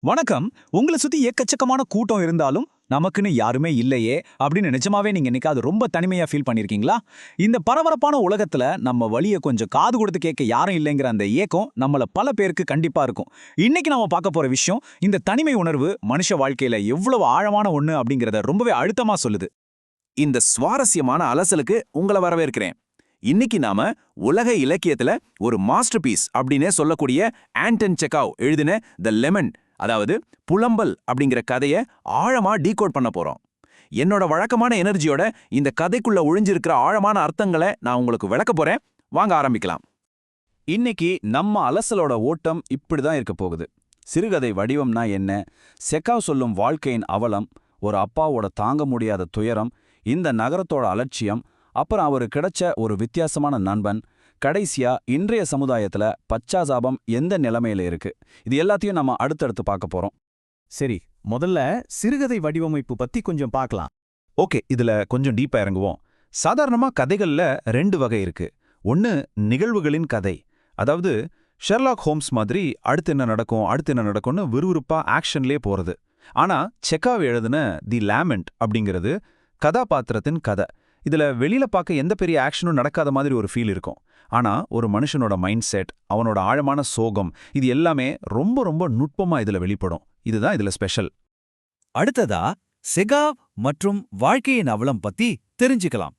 வணக்கம். உங்கள சுத்தி எக்கச்சக்கமான கூட்டம் இருந்தாலும், நமக்குன்னு யாருமே இல்லையே அப்படின்னு நிஜமாவே நீங்க என்னைக்காவது ரொம்ப தனிமையா ஃபீல் பண்ணியிருக்கீங்களா? இந்த பரபரப்பான உலகத்துல நம்ம வலிய கொஞ்சம் காது கொடுத்து கேட்க யாரும் இல்லைங்கிற அந்த ஏக்கம் நம்மள பல பேருக்கு கண்டிப்பா இருக்கும். இன்னைக்கு நாம பார்க்க போற விஷயம், இந்த தனிமை உணர்வு மனுஷ வாழ்க்கையில எவ்வளவு ஆழமான ஒண்ணு அப்படிங்கறத ரொம்பவே அழுத்தமா சொல்லுது. இந்த சுவாரஸ்யமான அலசலுக்கு உங்களை வரவேற்கிறேன். இன்னைக்கு நாம உலக இலக்கியத்துல ஒரு மாஸ்டர் பீஸ் அப்படின்னே சொல்லக்கூடிய ஆண்டன் செக்காவ் எழுதின த லெமன், அதாவது புலம்பல் அப்படிங்கிற கதையை ஆழமா டீகோட் பண்ண போறோம். என்னோட வழக்கமான எனர்ஜியோட இந்த கதைக்குள்ள ஒழிஞ்சிருக்கிற ஆழமான அர்த்தங்களை நான் உங்களுக்கு விளக்க போறேன். வாங்க ஆரம்பிக்கலாம். இன்னைக்கு நம்ம அலசலோட ஓட்டம் இப்படிதான் இருக்க போகுது. சிறுகதை வடிவம்னா என்ன, செக்காவ் சொல்லும் வாழ்க்கையின் அவலம், ஒரு அப்பாவோட தாங்க முடியாத துயரம், இந்த நகரத்தோட அலட்சியம், அப்புறம் அவரு கிடைச்ச ஒரு வித்தியாசமான நண்பன், கடைசியா இன்றைய சமுதாயத்துல பச்சாதாபம் எந்த நிலைமையில இருக்கு, இது எல்லாத்தையும் நம்ம அடுத்தடுத்து பார்க்க போறோம். சரி, முதல்ல சிறுகதை வடிவமைப்பு பத்தி கொஞ்சம் பார்க்கலாம். ஓகே, இதுல கொஞ்சம் டீப்பா இறங்குவோம். சாதாரணமா கதைகள்ல ரெண்டு வகை இருக்கு. ஒன்னு நிகழ்வுகளின் கதை, அதாவது ஷெர்லாக் ஹோம்ஸ் மாதிரி அடுத்து என்ன நடக்கும்னு விறுவிறுப்பா ஆக்ஷன்லயே போறது. ஆனா செக்காவ் எழுதின தி லேமெண்ட் அப்படிங்கிறது கதாபாத்திரத்தின் கதை. இதுல வெளியில பார்க்க எந்த பெரிய ஆக்ஷனும் நடக்காத மாதிரி ஒரு ஃபீல் இருக்கும். ஆனா ஒரு மனுஷனோட மைண்ட் செட், அவனோட ஆழமான சோகம், இது எல்லாமே ரொம்ப ரொம்ப நுட்பமா இதுல வெளிப்படும். இதுதான் இதுல ஸ்பெஷல். அடுத்ததா செகாவ் மற்றும் வாழ்க்கையின் அவலம் பத்தி தெரிஞ்சுக்கலாம்.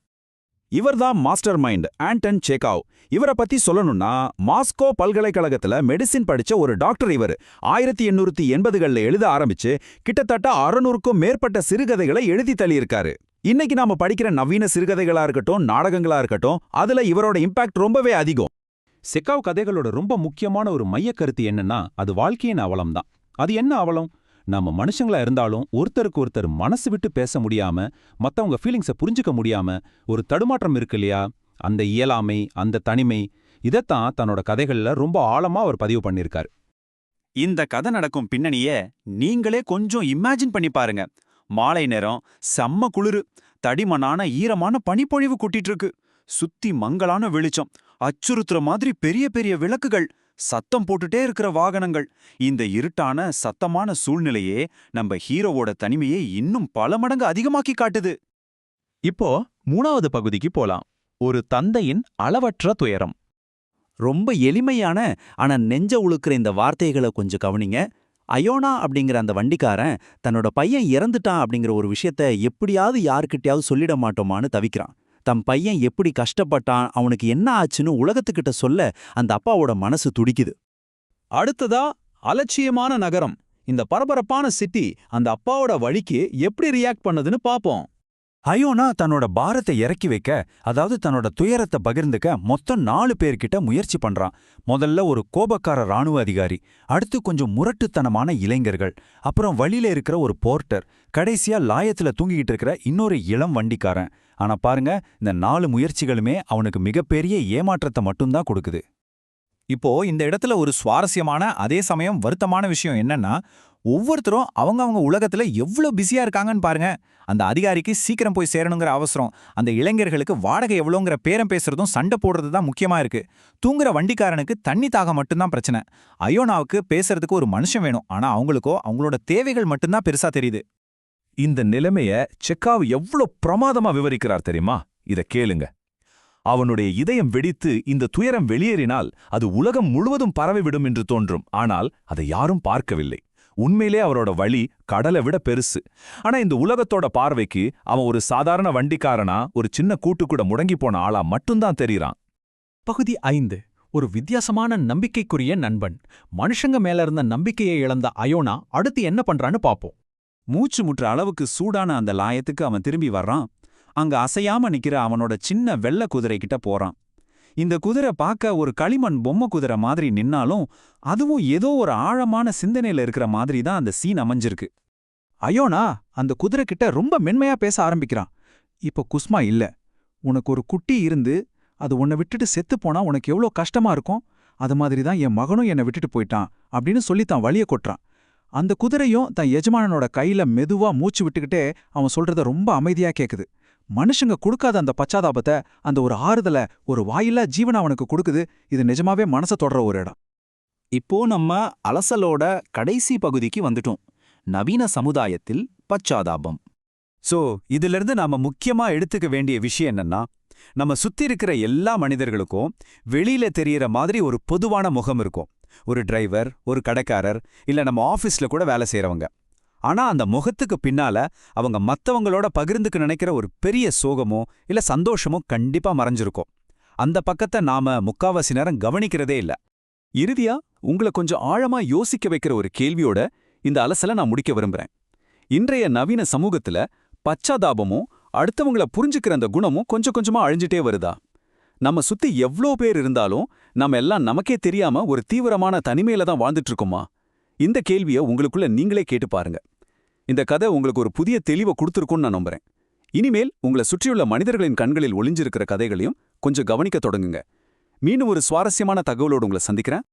இவர்தான் மாஸ்டர் மைண்ட் ஆண்டன் செக்காவ். இவரை பத்தி சொல்லணும்னா, மாஸ்கோ பல்கலைக்கழகத்துல மெடிசின் படிச்ச ஒரு டாக்டர். இவர் 1880களில் எழுத ஆரம்பிச்சு கிட்டத்தட்ட 600க்கும் மேற்பட்ட சிறுகதைகளை எழுதி தள்ளியிருக்காரு. இன்னைக்கு நாம படிக்கிற நவீன சிறுகதைகளா இருக்கட்டும், நாடகங்களா இருக்கட்டும், அதுல இவரோட இம்பாக்ட் ரொம்பவே அதிகம். செக்காவ் கதைகளோட ரொம்ப முக்கியமான ஒரு மைய கருத்து என்னன்னா, அது வாழ்க்கையின் அவலம் தான். அது என்ன அவலம்? நம்ம மனுஷங்களா இருந்தாலும் ஒருத்தருக்கு ஒருத்தர் மனசு விட்டு பேச முடியாம, மத்தவங்க ஃபீலிங்ஸை புரிஞ்சுக்க முடியாம ஒரு தடுமாற்றம் இருக்கு இல்லையா? அந்த இயலாமை, அந்த தனிமை, இதைத்தான் தன்னோட கதைகள்ல ரொம்ப ஆழமா அவர் பதிவு பண்ணியிருக்காரு. இந்த கதை நடக்கும் பின்னணிய நீங்களே கொஞ்சம் இமேஜின் பண்ணி பாருங்க. மாலை நேரம், செம்ம குளிரு, தடிமனான ஈரமான பனிப்பொழிவு கொட்டிட்டு இருக்கு. சுத்தி மங்கலான வெளிச்சம், அச்சுறுத்துற மாதிரி பெரிய பெரிய விளக்குகள், சத்தம் போட்டுட்டே இருக்கிற வாகனங்கள். இந்த இருட்டான சத்தமான சூழ்நிலையே நம்ம ஹீரோவோட தனிமையை இன்னும் பல மடங்கு அதிகமாக்கி காட்டுது. இப்போ 3வது பகுதிக்கு போலாம். ஒரு தந்தையின் அளவற்ற துயரம். ரொம்ப எளிமையான ஆனா நெஞ்ச உழுக்கிற இந்த வார்த்தைகளை கொஞ்சம் கவனிங்க. அயோனா அப்படிங்கிற அந்த வண்டிக்காரன் தன்னோட பையன் இறந்துட்டான் அப்படிங்கிற ஒரு விஷயத்த எப்படியாவது யாருக்கிட்டையாவது சொல்லிட மாட்டோமான்னு தவிக்கிறான். தம் பையன் எப்படி கஷ்டப்பட்டான், அவனுக்கு என்ன ஆச்சுன்னு உலகத்துக்கிட்ட சொல்ல அந்த அப்பாவோட மனசு துடிக்குது. அடுத்ததா அலட்சியமான நகரம். இந்த பரபரப்பான சிட்டி அந்த அப்பாவோட வழிக்கு எப்படி ரியாக்ட் பண்ணுதுன்னு பாப்போம். அயோனா தன்னோட பாரத்தை இறக்கி வைக்க, அதாவது தன்னோட துயரத்தை பகிர்ந்துக்க மொத்தம் 4 பேர்கிட்ட முயற்சி பண்றான். முதல்ல ஒரு கோபக்கார ராணுவ அதிகாரி, அடுத்து கொஞ்சம் முரட்டுத்தனமான இளைஞர்கள், அப்புறம் வழியில இருக்கிற ஒரு போர்ட்டர், கடைசியா லாயத்துல தூங்கிக்கிட்டு இருக்கிற இன்னொரு இளம் வண்டிக்காரன். ஆனா பாருங்க, இந்த 4 முயற்சிகளுமே அவனுக்கு மிகப்பெரிய ஏமாற்றத்தை மட்டும்தான் கொடுக்குது. இப்போ இந்த இடத்துல ஒரு சுவாரஸ்யமான அதே சமயம் வருத்தமான விஷயம் என்னன்னா, ஒவ்வொருத்தரும் அவங்க உலகத்துல எவ்வளவு பிஸியா இருக்காங்கன்னு பாருங்க. அந்த அதிகாரிக்கு சீக்கிரம் போய் சேரணுங்கிற அவசரம், அந்த இளைஞர்களுக்கு வாடகை எவ்வளோங்கிற பேரம் பேசுறதும் சண்டை போடுறது தான் முக்கியமா இருக்கு. தூங்குற வண்டிக்காரனுக்கு தண்ணி தாக மட்டும்தான் பிரச்சனை. அயோனாவுக்கு பேசுறதுக்கு ஒரு மனுஷன் வேணும், ஆனா அவங்களுக்கோ அவங்களோட தேவைகள் மட்டும்தான் பெருசா தெரியுது. இந்த நிலைமைய செக்காவ் எவ்ளோ பிரமாதமா விவரிக்கிறார் தெரியுமா? இத கேளுங்க. அவனுடைய இதயம் வெடித்து இந்த துயரம் வெளியேறினால் அது உலகம் முழுவதும் பரவிவிடும் என்று தோன்றும். ஆனால் அதை யாரும் பார்க்கவில்லை. உண்மையிலே அவரோட வழி கடலை விட பெருசு. ஆனா இந்த உலகத்தோட பார்வைக்கு அவன் ஒரு சாதாரண வண்டிக்காரனா, ஒரு சின்ன கூட்டுக்கூட முடங்கி போன ஆளா மட்டும்தான் தெரியுறான். பகுதி 5. ஒரு வித்தியாசமான நம்பிக்கைக்குரிய நண்பன். மனுஷங்க மேல இருந்த நம்பிக்கையை இழந்த அயோனா அடுத்து என்ன பண்றான்னு பாப்போம். மூச்சு முற்ற அளவுக்கு சூடான அந்த லாயத்துக்கு அவன் திரும்பி வர்றான். அங்க அசையாம நிக்கிற அவனோட சின்ன வெள்ளை குதிரை கிட்ட போறான். இந்த குதிரை பார்க்க ஒரு களிமண் பொம்மை குதிரை மாதிரி நின்னாலும், அதுவும் ஏதோ ஒரு ஆழமான சிந்தனையில இருக்கிற மாதிரி தான் அந்த சீன் அமைஞ்சிருக்கு. அயோனா அந்த குதிரை கிட்ட ரொம்ப மென்மையா பேச ஆரம்பிக்கிறான். இப்போ குஸ்மா இல்ல, உனக்கு ஒரு குட்டி இருந்து அது உன்னை விட்டுட்டு செத்து போனா உனக்கு எவ்வளோ கஷ்டமா இருக்கும். அது மாதிரி தான் என் மகனும் என்னை விட்டுட்டு போயிட்டான் அப்படின்னு சொல்லி தான் வலிய கொட்டுறான். அந்த குதிரையும் தன் எஜமானனோட கையில மெதுவா மூச்சு விட்டுக்கிட்டே அவன் சொல்றத ரொம்ப அமைதியா கேக்குது. மனுஷங்க கொடுக்காத அந்த பச்சாதாபத்தை, அந்த ஒரு ஆறுதலை ஒரு வாயில்லா ஜீவன் அவனுக்கு கொடுக்குது. இது நிஜமாவே மனசை தொடர ஒரு இடம். இப்போ நம்ம அலசலோட கடைசி பகுதிக்கு வந்துட்டோம். நவீன சமுதாயத்தில் பச்சாதாபம். சோ இதிலிருந்து நாம முக்கியமா எடுத்துக்க வேண்டிய விஷயம் என்னன்னா, நம்ம சுத்தி இருக்கிற எல்லா மனிதர்களுக்கும் வெளியில தெரியற மாதிரி ஒரு பொதுவான முகம் இருக்கும். ஒரு டிரைவர், ஒரு கடைக்காரர், இல்ல நம்ம ஆபீஸ்ல கூட வேலை செய்யறவங்க. ஆனா அந்த முகத்துக்கு பின்னால அவங்க மத்தவங்களோட பகிர்ந்துக்க நினைக்கிற ஒரு பெரிய சோகமோ இல்ல சந்தோஷமோ கண்டிப்பா மறைஞ்சிருக்கும். அந்த பக்கத்தை நாம முக்காவாசி நேரம் கவனிக்கிறதே இல்ல. இறுதியா உங்களை கொஞ்சம் ஆழமா யோசிக்க வைக்கிற ஒரு கேள்வியோட இந்த அலசலை நான் முடிக்க விரும்புறேன். இன்றைய நவீன சமூகத்துல பச்சாதாபமும் அடுத்தவங்கள புரிஞ்சுக்கிற அந்த குணமும் கொஞ்சம் கொஞ்சமா அழிஞ்சிட்டே வருதா? நம்ம சுத்தி எவ்ளோ பேர் இருந்தாலும் நம்ம எல்லாம் நமக்கே தெரியாம ஒரு தீவிரமான தனிமையில தான் வாழ்ந்துட்டு இருக்கோமா? இந்த கேள்வியை உங்களுக்குள்ள நீங்களே கேட்டு பாருங்க. இந்த கதை உங்களுக்கு ஒரு புதிய தெளிவை கொடுத்துருக்கும்னு நான் நம்புறேன். இனிமேல் உங்களை சுற்றியுள்ள மனிதர்களின் கண்களில் ஒளிஞ்சிருக்கிற கதைகளையும் கொஞ்சம் கவனிக்க தொடங்குங்க. மீண்டும் ஒரு சுவாரஸ்யமான தகவலோடு உங்களை சந்திக்கிறேன்.